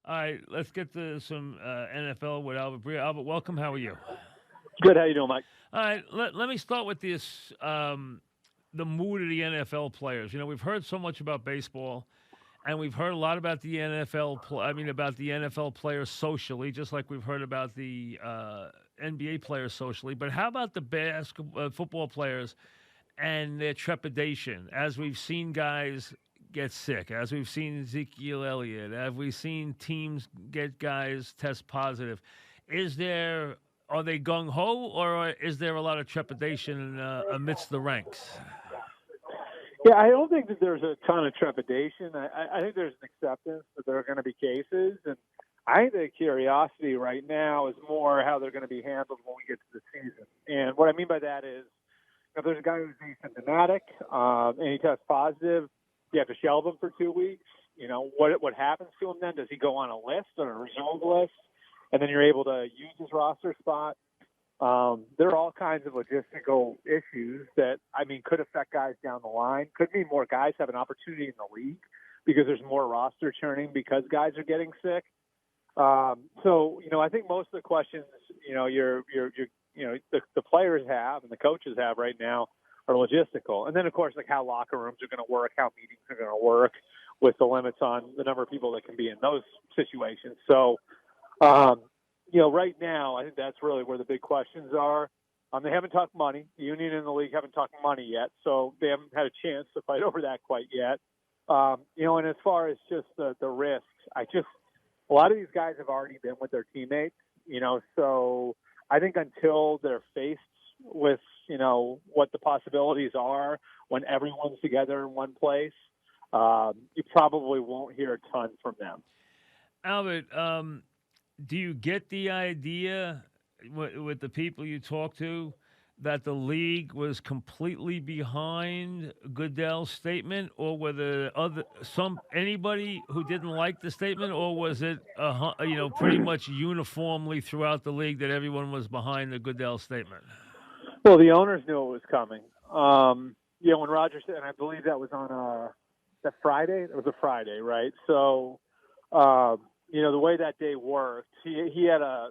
All right, let's get to some NFL with Albert Breer. Albert, welcome. How are you? Good. How you doing, Mike? All right, let me start with this the mood of the NFL players. You know, we've heard so much about baseball, and we've heard a lot about the NFL. About the NFL players socially, just like we've heard about the NBA players socially. But how about the basketball, football players and their trepidation? As we've seen guys get sick, as we've seen Ezekiel Elliott, as we've seen teams get guys test positive. Is there Are they gung ho, or is there a lot of trepidation amidst the ranks? Yeah, I don't think that there's a ton of trepidation. I think there's an acceptance that there are going to be cases, and I think the curiosity right now is more how they're going to be handled when we get to the season. And what I mean by that is, if there's a guy who's asymptomatic and he tests positive, you have to shelve him for 2 weeks. You know, what happens to him then? Does he go on a list or a reserve list? And then you're able to use his roster spot. There are all kinds of logistical issues that, I mean, could affect guys down the line. Could mean more guys have an opportunity in the league because there's more roster churning because guys are getting sick. So, you know, I think most of the questions, you know, the players have and the coaches have right now are logistical. And then, of course, like how locker rooms are going to work, how meetings are going to work with the limits on the number of people that can be in those situations. So, you know, right now, I think that's really where the big questions are. They haven't talked money. The union and the league haven't talked money yet, so they haven't had a chance to fight over that quite yet. You know, and as far as just the risks, a lot of these guys have already been with their teammates, you know, so I think until they're faced with, you know, what the possibilities are when everyone's together in one place, you probably won't hear a ton from them. Albert, do you get the idea with the people you talk to that the league was completely behind Goodell's statement, or were there anybody who didn't like the statement, or was it pretty much uniformly throughout the league that everyone was behind the Goodell statement? Well, the owners knew it was coming. You know, when Roger said, and I believe that was on that Friday. It was a Friday, right? So. You know, the way that day worked, he had a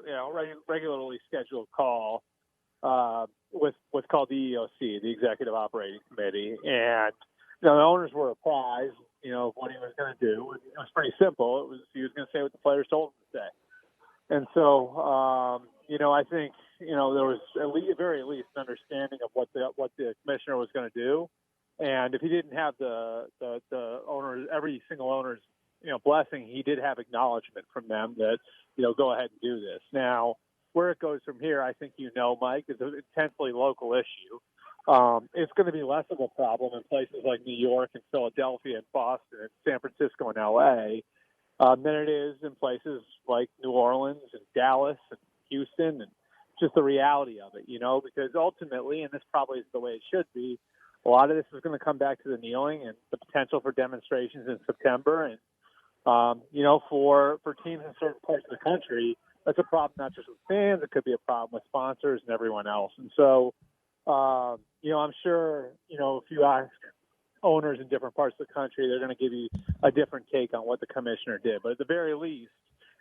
regularly scheduled call with what's called the EOC, the Executive Operating Committee, and you know the owners were apprised, you know, of what he was going to do. It was pretty simple. He was going to say what the players told him to say, and so you know I think you know there was at very least an understanding of what the commissioner was going to do, and if he didn't have the owners, every single owner's blessing, he did have acknowledgement from them that, you know, go ahead and do this. Now, where it goes from here, I think Mike, is an intensely local issue. It's going to be less of a problem in places like New York and Philadelphia and Boston and San Francisco and L.A. Than it is in places like New Orleans and Dallas and Houston, and just the reality of it, you know, because ultimately, and this probably is the way it should be, a lot of this is going to come back to the kneeling and the potential for demonstrations in September. And you know, for teams in certain parts of the country, that's a problem not just with fans. It could be a problem with sponsors and everyone else. And so, you know, I'm sure, you know, if you ask owners in different parts of the country, they're going to give you a different take on what the commissioner did. But at the very least,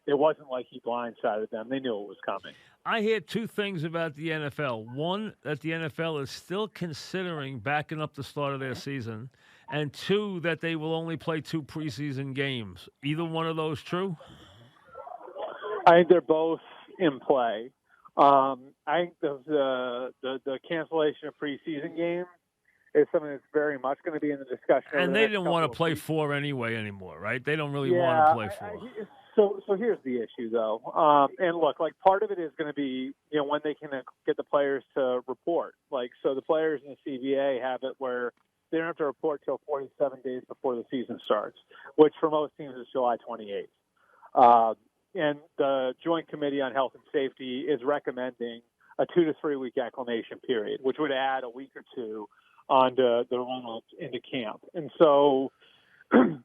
it wasn't like he blindsided them. They knew it was coming. I hear two things about the NFL. One, that the NFL is still considering backing up the start of their season. And two, that they will only play 2 preseason games. Either one of those true? I think they're both in play. I think the cancellation of preseason games is something that's very much going to be in the discussion. And they didn't want to play 4 anymore, right? They don't really want to play 4. So here's the issue, though. And look, like part of it is going to be, you know, when they can get the players to report. Like, so the players in the CBA have it where they don't have to report till 47 days before the season starts, which for most teams is July 28th. And the Joint Committee on Health and Safety is recommending a 2 to 3 week acclimation period, which would add a week or two onto the run-up into camp. And so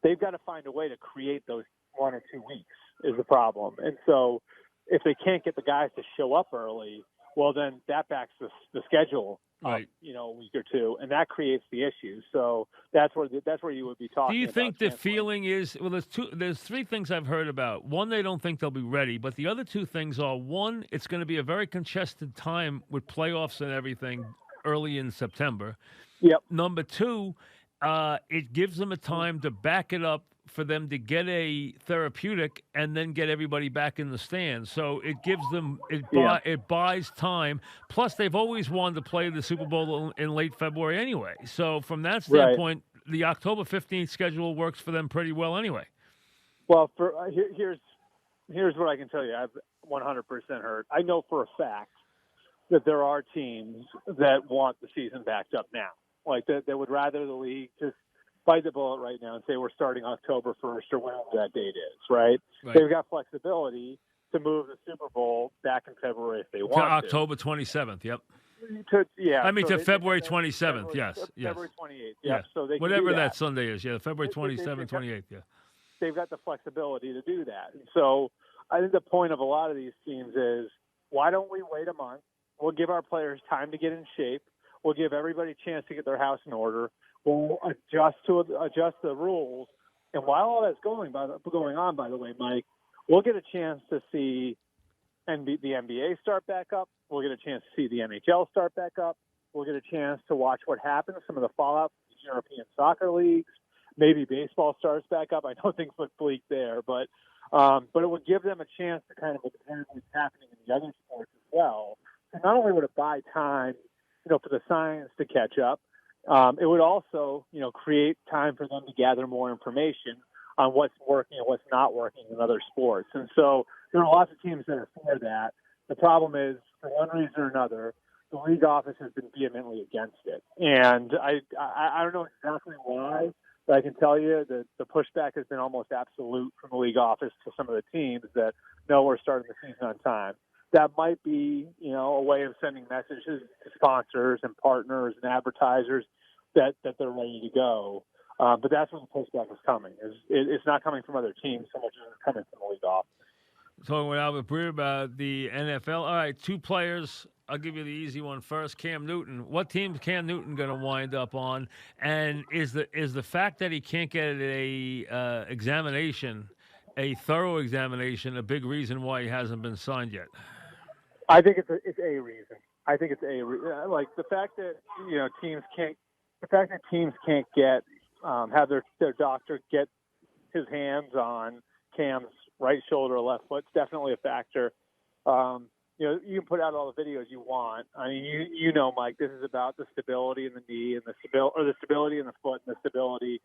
they've got to find a way to create those 1 or 2 weeks is the problem. And so if they can't get the guys to show up early, well, then that backs the schedule up, Right. a week or two, and that creates the issue. So that's where you would be Do talking you about think the canceling. feeling is, well, there's three things I've heard about. One, they don't think they'll be ready, but the other two things are, one, it's going to be a very congested time with playoffs and everything early in September. Yep. Number two, it gives them a time to back it up for them to get a therapeutic and then get everybody back in the stands. So it gives them it buys time. Plus, they've always wanted to play the Super Bowl in late February anyway. So from that Right. standpoint, the October 15th schedule works for them pretty well anyway. Well, here's what I can tell you. I've 100% heard. I know for a fact that there are teams that want the season backed up now. Like that would rather the league just bite the bullet right now and say we're starting October 1st or whatever that date is, right? They've got flexibility to move the Super Bowl back in February if they want to. October 27th, yep. To February 27th, yes. February 28th, yeah. So they whatever can do that Sunday is, February 27th, 28th, yeah. They've got the flexibility to do that. And so I think the point of a lot of these teams is, why don't we wait a month? We'll give our players time to get in shape. We'll give everybody a chance to get their house in order. We'll adjust the rules. And while all that's going on, by the way, Mike, we'll get a chance to see the NBA start back up. We'll get a chance to see the NHL start back up. We'll get a chance to watch what happens, some of the fallout from the European soccer leagues. Maybe baseball starts back up. I know things look bleak there, but it would give them a chance to kind of observe what's happening in the other sports as well. So not only would it buy time, for the science to catch up, it would also, create time for them to gather more information on what's working and what's not working in other sports. And so there are lots of teams that are for that. The problem is, for one reason or another, the league office has been vehemently against it. And I don't know exactly why, but I can tell you that the pushback has been almost absolute from the league office to some of the teams that, no, we're starting the season on time. That might be, a way of sending messages to sponsors and partners and advertisers that they're ready to go. But that's where the pushback is coming. It's not coming from other teams so much as it's coming from the league office. Talking with Albert Breer about the NFL. All right, two players. I'll give you the easy one first. Cam Newton. What team is Cam Newton going to wind up on? And is the fact that he can't get a examination, a thorough examination, a big reason why he hasn't been signed yet? I think it's a reason. I think it's like the fact that teams can't get have their doctor get his hands on Cam's right shoulder or left foot. It's definitely a factor. You can put out all the videos you want. I mean, Mike, this is about the stability in the knee and the stability in the foot and the stability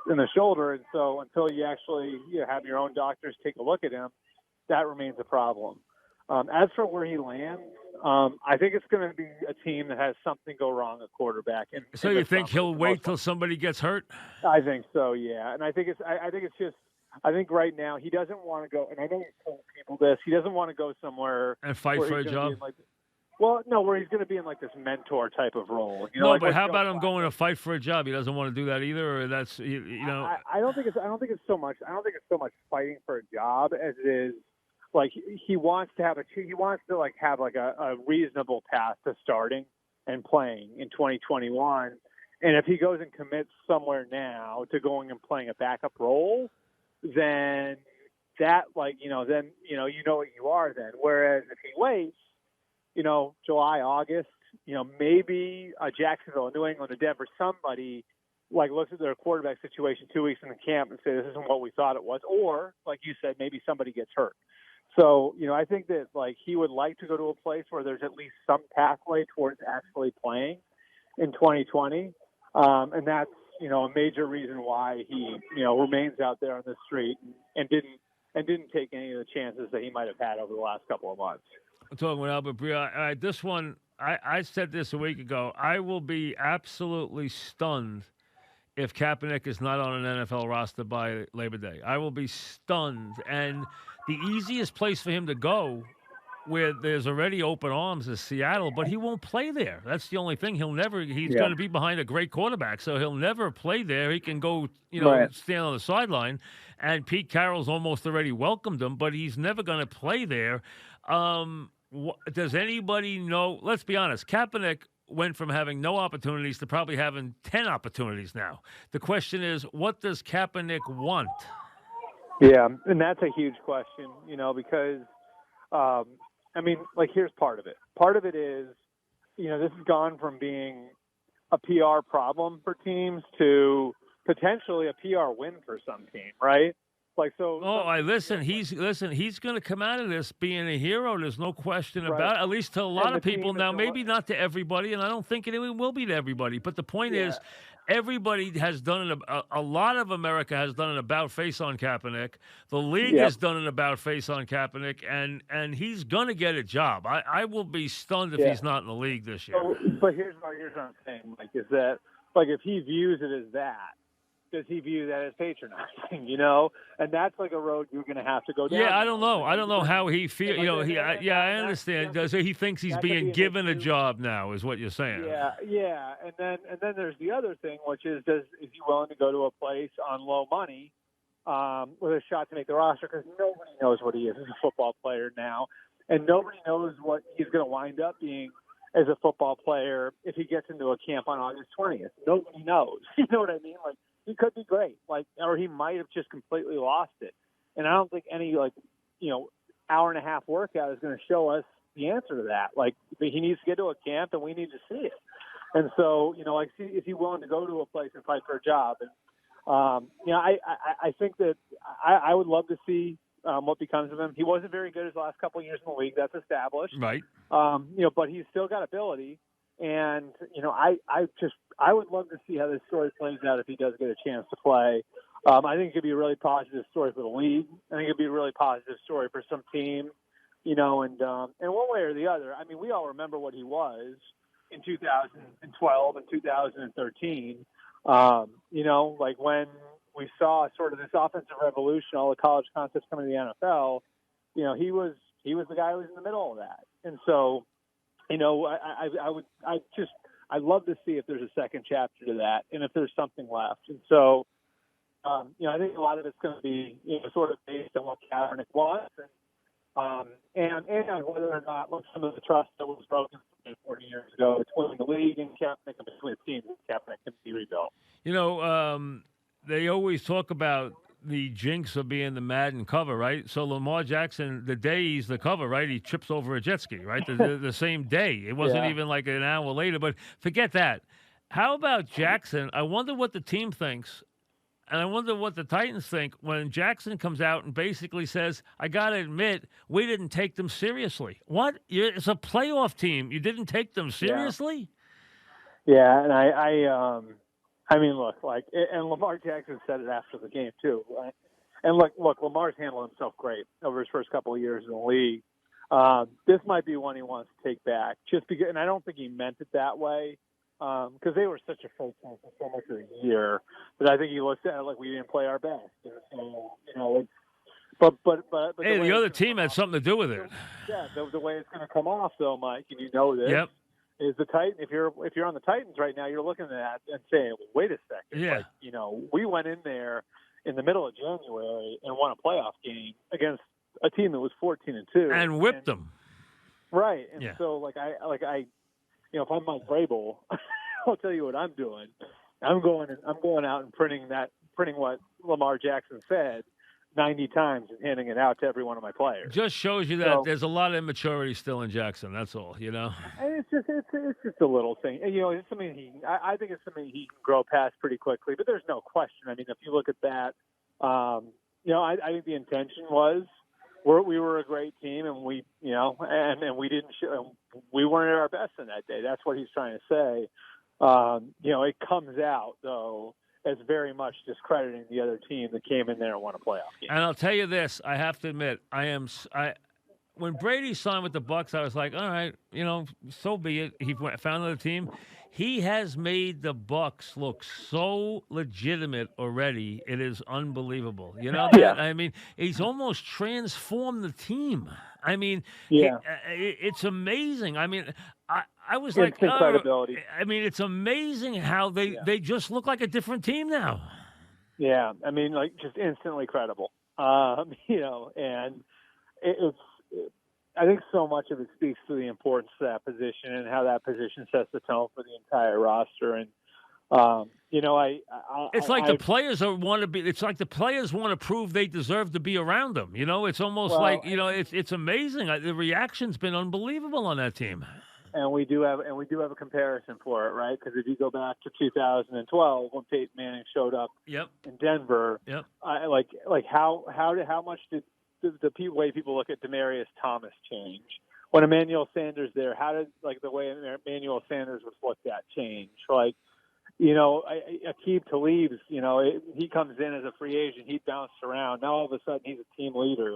in the shoulder. And so until you actually have your own doctors take a look at him, that remains a problem. As for where he lands, I think it's going to be a team that has something go wrong at quarterback. So you think he'll wait till somebody gets hurt? I think so, yeah. And I think I think right now he doesn't want to go, and I know he's told people this, he doesn't want to go somewhere and fight for a job. Where he's going to be in like this mentor type of role. But how about him going to fight for a job? He doesn't want to do that either, or that's I don't think it's so much fighting for a job as it is. Like he wants to have a reasonable path to starting and playing in 2021. And if he goes and commits somewhere now to going and playing a backup role, then that what you are then. Whereas if he waits, July, August, maybe Jacksonville, New England, or Denver, somebody looks at their quarterback situation 2 weeks in the camp and say, this isn't what we thought it was. Or, like you said, maybe somebody gets hurt. So, I think that he would like to go to a place where there's at least some pathway towards actually playing in 2020. And that's, a major reason why he, remains out there on the street and didn't take any of the chances that he might have had over the last couple of months. I'm talking with Albert Breer. This one, I said this a week ago. I will be absolutely stunned if Kaepernick is not on an NFL roster by Labor Day. I will be stunned. And the easiest place for him to go, where there's already open arms, is Seattle, but he won't play there. That's the only thing. He's going to be behind a great quarterback, so he'll never play there. He can go, stand on the sideline. And Pete Carroll's almost already welcomed him, but he's never going to play there. Does anybody know? Let's be honest. Kaepernick went from having no opportunities to probably having 10 opportunities now. The question is, what does Kaepernick want? Yeah, and that's a huge question, because, here's part of it. Part of it is, this has gone from being a PR problem for teams to potentially a PR win for some team, right? He's going to come out of this being a hero. There's no question right. about it, at least to a lot of people. Now, maybe not to everybody, and I don't think it will be to everybody. But the point is, everybody has done a lot of America has done an about-face on Kaepernick. The league has done an about-face on Kaepernick, and he's going to get a job. I will be stunned if he's not in the league this year. But here's what I'm saying, Mike, is that, if he views it as that, does he view that as patronizing, And that's a road you're going to have to go down. Yeah, I don't know. I don't know how he feels. I understand. So he thinks he's being given a job now, is what you're saying. Yeah. And then there's the other thing, which is, is he willing to go to a place on low money with a shot to make the roster? Because nobody knows what he is as a football player now, and nobody knows what he's going to wind up being as a football player if he gets into a camp on August 20th. Nobody knows. You know what I mean? He could be great, or he might have just completely lost it. And I don't think any, hour and a half workout is going to show us the answer to that. He needs to get to a camp, and we need to see it. And so, is he willing to go to a place and fight for a job? And, I think that I would love to see what becomes of him. He wasn't very good his last couple of years in the league. That's established. Right. But he's still got ability. And, I would love to see how this story plays out if he does get a chance to play. I think it could be a really positive story for the league. I think it could be a really positive story for some team, and one way or the other. I mean, we all remember what he was in 2012 and 2013, when we saw sort of this offensive revolution, all the college concepts coming to the NFL, he was the guy who was in the middle of that. And so, I'd love to see if there's a second chapter to that and if there's something left. And so, I think a lot of it's going to be, sort of based on what Kaepernick wants and whether or not some of the trust that was broken 40 years ago between the league and Kaepernick and between the teams, Kaepernick can be rebuilt. They always talk about the jinx of being the Madden cover, right? So Lamar Jackson, the day he's the cover, right, he trips over a jet ski, right? The same day. It wasn't even like an hour later, but forget that. How about Jackson? I wonder what the team thinks, and I wonder what the Titans think when Jackson comes out and basically says, I got to admit, we didn't take them seriously. What? It's a playoff team. You didn't take them seriously? Yeah, and I mean, look, and Lamar Jackson said it after the game too, right? And look, Lamar's handled himself great over his first couple of years in the league. This might be one he wants to take back, just because, and I don't think he meant it that way, because they were such a fake team for so much of the year that I think he looked at it like we didn't play our best. So, but hey, the other team had something to do with it. Yeah, the way it's going to come off, though, Mike, and you know this. Yep. Is the Titan? If you're on the Titans right now, you're looking at that and saying, "Wait a second! Yeah. We went in there in the middle of January and won a playoff game against a team that was 14-2 and whipped them." Right, and so if I'm Mike Vrabel, I'll tell you what I'm doing. I'm going out and printing what Lamar Jackson said 90 times and handing it out to every one of my players. Just shows you that there's a lot of immaturity still in Jackson. That's all, And it's just a little thing. And, it's something I think it's something he can grow past pretty quickly. But there's no question. I mean, if you look at that, I think the intention was we were a great team, and we we didn't we weren't at our best in that day. That's what he's trying to say. It comes out though as very much discrediting the other team that came in there and won a playoff game. And I'll tell you this, I have to admit, when Brady signed with the Bucs, I was like, all right, so be it. He found another team. He has made the Bucs look so legitimate already. It is unbelievable. I mean, he's almost transformed the team. I mean, it's amazing. I mean, I was like, incredibility. It's amazing how they just look like a different team now. Yeah, I mean, just instantly credible. And it's I think so much of it speaks to the importance of that position and how that position sets the tone for the entire roster. And it's like the players want to be. It's like the players want to prove they deserve to be around them. It's almost like it's amazing. The reaction's been unbelievable on that team. And we do have a comparison for it, right? Because if you go back to 2012 when Peyton Manning showed up in Denver, how much did the way people look at Demaryius Thomas change? When Emmanuel Sanders there, how did the way Emmanuel Sanders was looked at change? Aqib Talib's, he comes in as a free agent, he bounced around. Now all of a sudden he's a team leader.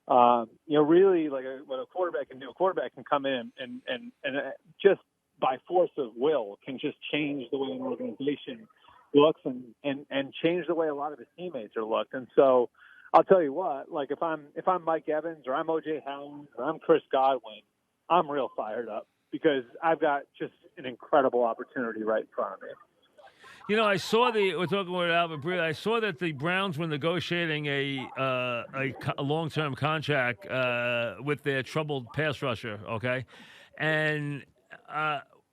Really, what a quarterback can do, a quarterback can come in and just by force of will can just change the way an organization looks and change the way a lot of his teammates are looked. And so I'll tell you what, if I'm Mike Evans or I'm O.J. Howard or I'm Chris Godwin, I'm real fired up because I've got just an incredible opportunity right in front of me. I saw we're talking about Albert Breer. I saw that the Browns were negotiating a long-term contract with their troubled pass rusher, okay? And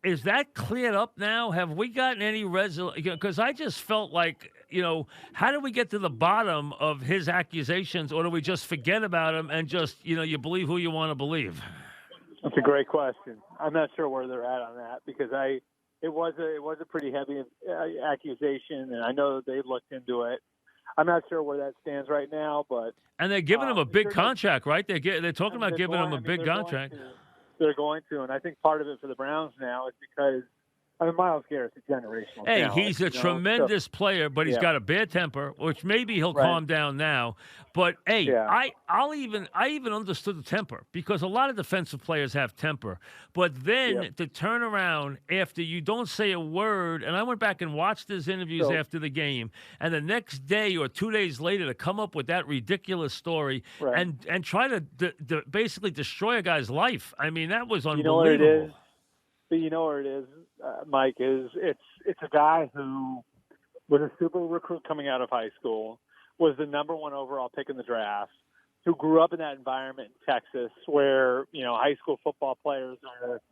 is that cleared up now? Have we gotten any resolution? Because I just felt like, how do we get to the bottom of his accusations, or do we just forget about him and just, you believe who you want to believe? That's a great question. I'm not sure where they're at on that because It was a pretty heavy accusation, and I know that they looked into it. I'm not sure where that stands right now, but they're giving him a big contract, right? They're talking about giving him a big contract. They're going to, and I think part of it for the Browns now is because Myles Garrett's a generational talent. He's a tremendous player, but he's got a bad temper, which maybe he'll calm down now. But I even understood the temper because a lot of defensive players have temper. But then to turn around after you don't say a word, and I went back and watched his interviews after the game, and the next day or 2 days later to come up with that ridiculous story and try to basically destroy a guy's life. I mean, that was unbelievable. You know what it is? But you know what it is, Mike, is it's a guy who was a super recruit coming out of high school, was the number 1 overall pick in the draft, who grew up in that environment in Texas where, high school football players are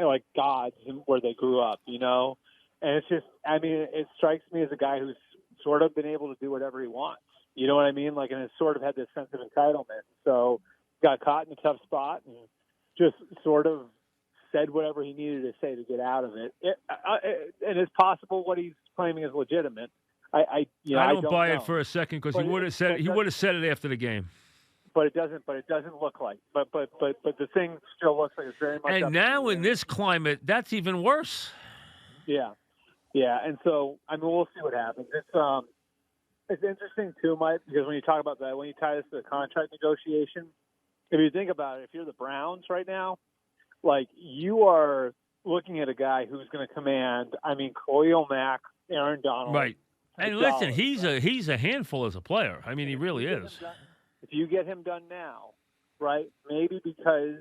like gods where they grew up, And it's just, it strikes me as a guy who's sort of been able to do whatever he wants. You know what I mean? And has sort of had this sense of entitlement. So got caught in a tough spot and just sort of said whatever he needed to say to get out of it. And it's possible what he's claiming is legitimate. I don't buy know. it for a second because he would have said it after the game. But it doesn't look like. But the thing still looks like it's very much. And now in this climate, that's even worse. Yeah. And so we'll see what happens. It's interesting too, Mike, because when you talk about that, when you tie this to the contract negotiation, if you think about it, if you're the Browns right now, you are looking at a guy who's going to command, Khalil Mack, Aaron Donald. Right. And listen, he's a handful as a player. He really is. If you get him done now, right, maybe because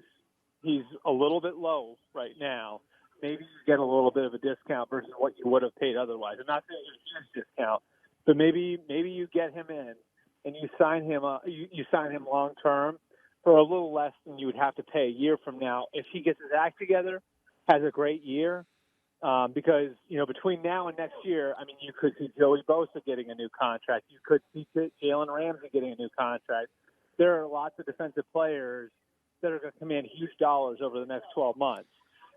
he's a little bit low right now, maybe you get a little bit of a discount versus what you would have paid otherwise. I'm not saying it's a huge discount, but maybe you get him in and you sign him you sign him long term for a little less than you would have to pay a year from now if he gets his act together, has a great year. Because, between now and next year, you could see Joey Bosa getting a new contract. You could see Jalen Ramsey getting a new contract. There are lots of defensive players that are going to command huge dollars over the next 12 months.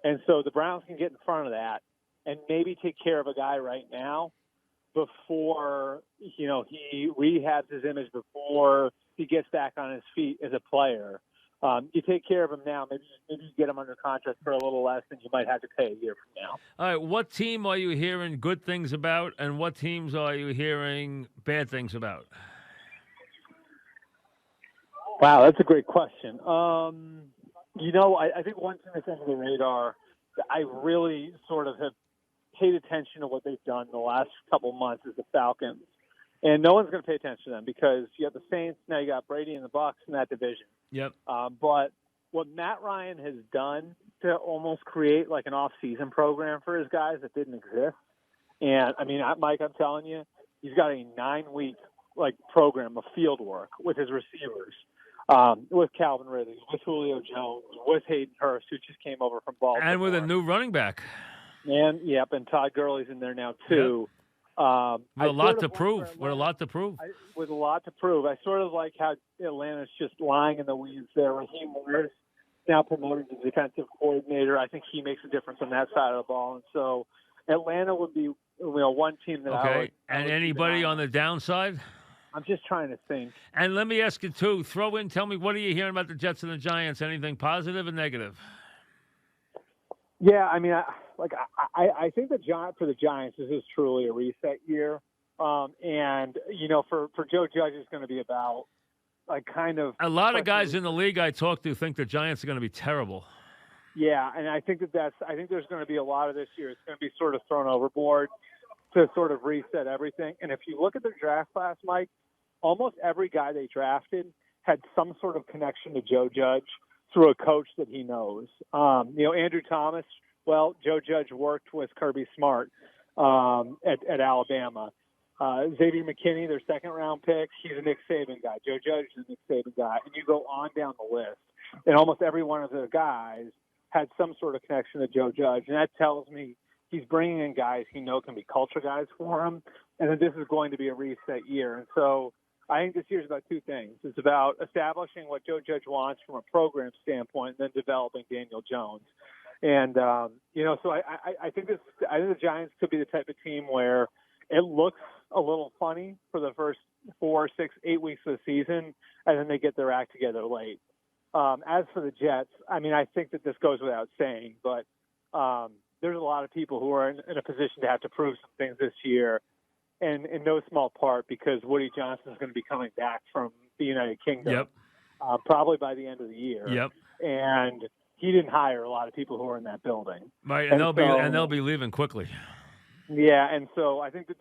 And so the Browns can get in front of that and maybe take care of a guy right now before, he rehabs his image, before he gets back on his feet as a player. You take care of him now. Maybe you get him under contract for a little less than you might have to pay a year from now. All right, what team are you hearing good things about, and what teams are you hearing bad things about? Wow, that's a great question. I think one thing that's under the radar that I really sort of have paid attention to what they've done the last couple months is the Falcons. And no one's going to pay attention to them because you have the Saints, now you got Brady and the Bucs in that division. Yep. But what Matt Ryan has done to almost create like an off-season program for his guys that didn't exist. And, Mike, I'm telling you, he's got a 9-week program of field work with his receivers with Calvin Ridley, with Julio Jones, with Hayden Hurst, who just came over from Baltimore. And with a new running back. And, and Todd Gurley's in there now, too. Yep. With a lot to prove. With a lot to prove. I sort of like how Atlanta's just lying in the weeds there. Raheem Morris now promoted to defensive coordinator. I think he makes a difference on that side of the ball. And so Atlanta would be one team that I would. And anybody on the downside? I'm just trying to think. And let me ask you, too, tell me, what are you hearing about the Jets and the Giants? Anything positive or negative? Yeah, I mean, I think for the Giants, this is truly a reset year. And, for Joe Judge, it's going to be about, a lot of guys in the league I talk to think the Giants are going to be terrible. Yeah, and I think I think there's going to be a lot of this year. It's going to be sort of thrown overboard to sort of reset everything. And if you look at their draft class, Mike, almost every guy they drafted had some sort of connection to Joe Judge through a coach that he knows. Andrew Thomas, well, Joe Judge worked with Kirby Smart at Alabama. Xavier McKinney, their second-round pick, he's a Nick Saban guy. Joe Judge is a Nick Saban guy. And you go on down the list, and almost every one of the guys had some sort of connection to Joe Judge. And that tells me he's bringing in guys he knows can be culture guys for him, and that this is going to be a reset year. And so I think this year is about two things. It's about establishing what Joe Judge wants from a program standpoint, and then developing Daniel Jones. And so I think the Giants could be the type of team where it looks a little funny for the first 4, 6, 8 weeks of the season, and then they get their act together late. As for the Jets, I mean, I think that this goes without saying, but there's a lot of people who are in a position to have to prove some things this year, and in no small part because Woody Johnson is going to be coming back from the United Kingdom, probably by the end of the year. Yep. And he didn't hire a lot of people who are in that building. Right, and they'll be leaving quickly. Yeah, and so I think that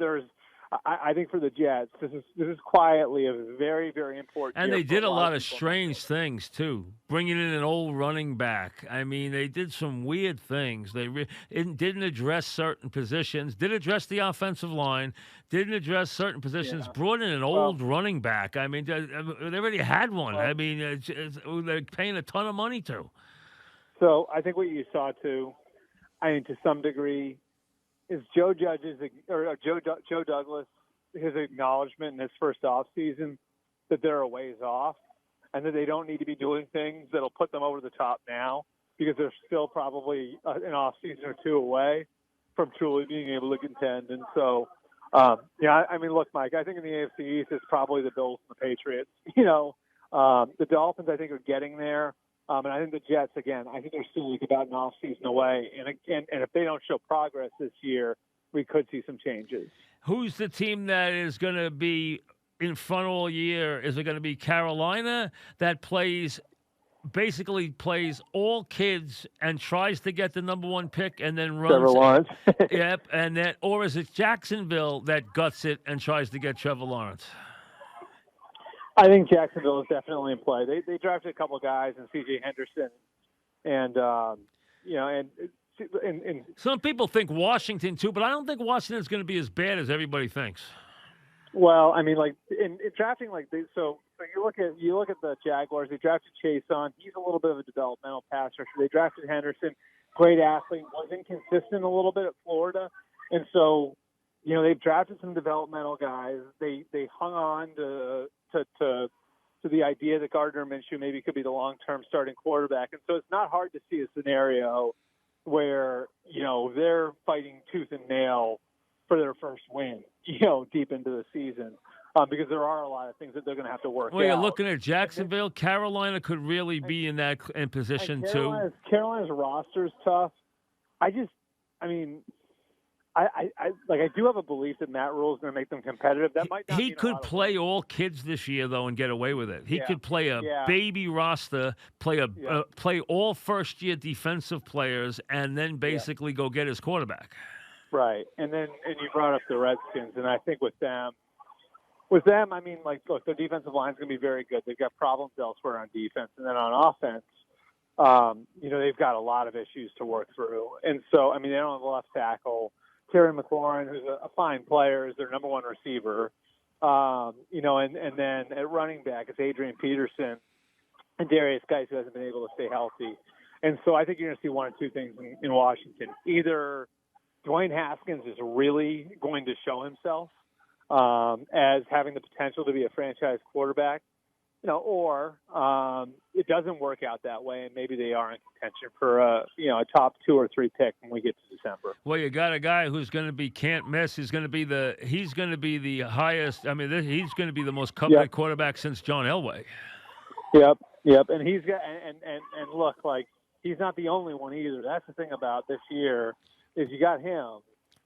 I think for the Jets, this is quietly a very, very important. And year they did a lot of people. strange things too, bringing in an old running back. I mean, they did some weird things. They didn't address certain positions. Did address the offensive line. Didn't address certain positions. Yeah. Brought in an old running back. I mean, they already had one. I mean, they're paying a ton of money to. So I think what you saw too, I mean, to some degree, is Joe Douglas, his acknowledgement in his first offseason that they're a ways off and that they don't need to be doing things that'll put them over the top now because they're still probably an offseason or two away from truly being able to contend. And so, I mean, look, Mike, I think in the AFC East, it's probably the Bills and the Patriots. The Dolphins, I think, are getting there. And I think the Jets, again, I think they're still about an off-season away. And if they don't show progress this year, we could see some changes. Who's the team that is going to be in front all year? Is it going to be Carolina that basically plays all kids and tries to get the number one pick and then runs? Trevor Lawrence. Yep. Or is it Jacksonville that guts it and tries to get Trevor Lawrence? I think Jacksonville is definitely in play. They drafted a couple of guys, and C.J. Henderson, and some people think Washington too, but I don't think Washington is going to be as bad as everybody thinks. Well, I mean, like in drafting like this, so you look at the Jaguars. They drafted Chase on. He's a little bit of a developmental pass rusher. They drafted Henderson, great athlete, was inconsistent a little bit at Florida, and so they've drafted some developmental guys. They hung on to the idea that Gardner Minshew maybe could be the long-term starting quarterback. And so it's not hard to see a scenario where, they're fighting tooth and nail for their first win, deep into the season, because there are a lot of things that they're going to have to work out. Well, you're looking at Jacksonville. Carolina could really be in position too. Carolina's roster is tough. I do have a belief that Matt Rule is going to make them competitive. That might not. He could play all kids this year though and get away with it. He could play a baby roster, play all first-year defensive players, and then basically go get his quarterback. Right, and you brought up the Redskins, and I think with them, I mean, look, their defensive line is going to be very good. They've got problems elsewhere on defense, and then on offense, they've got a lot of issues to work through. And so, I mean, they don't have a left tackle. Terry McLaurin, who's a fine player, is their number one receiver. And then at running back, it's Adrian Peterson, Darius Geis, who hasn't been able to stay healthy. And so I think you're going to see one or two things in Washington. Either Dwayne Haskins is really going to show himself as having the potential to be a franchise quarterback, or it doesn't work out that way, and maybe they are in contention for a top 2 or 3 pick when we get to December. Well, you got a guy who's going to be can't miss. He's going to be the highest. I mean, he's going to be the most coveted quarterback since John Elway. Yep. And he's got and look, like, he's not the only one either. That's the thing about this year is you got him,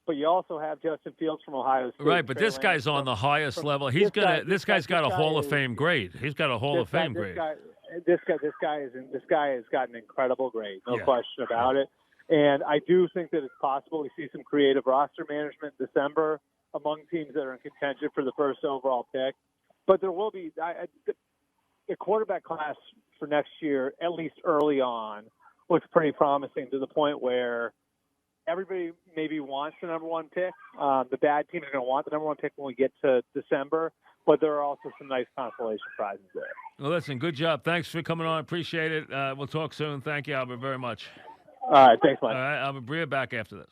but you also have Justin Fields from Ohio State. Right, but this guy's on the highest level. This guy's got a Hall of Fame grade. He's got a Hall of Fame grade. This guy has got an incredible grade, no question about it. And I do think that it's possible we see some creative roster management in December among teams that are in contention for the first overall pick. But there will be a quarterback class for next year, at least early on, looks pretty promising to the point where everybody maybe wants the number 1 pick. The bad teams are going to want the number 1 pick when we get to December, but there are also some nice consolation prizes there. Well, listen, good job. Thanks for coming on. Appreciate it. We'll talk soon. Thank you, Albert, very much. All right. Thanks, Mike. All right. Albert Breer back after this.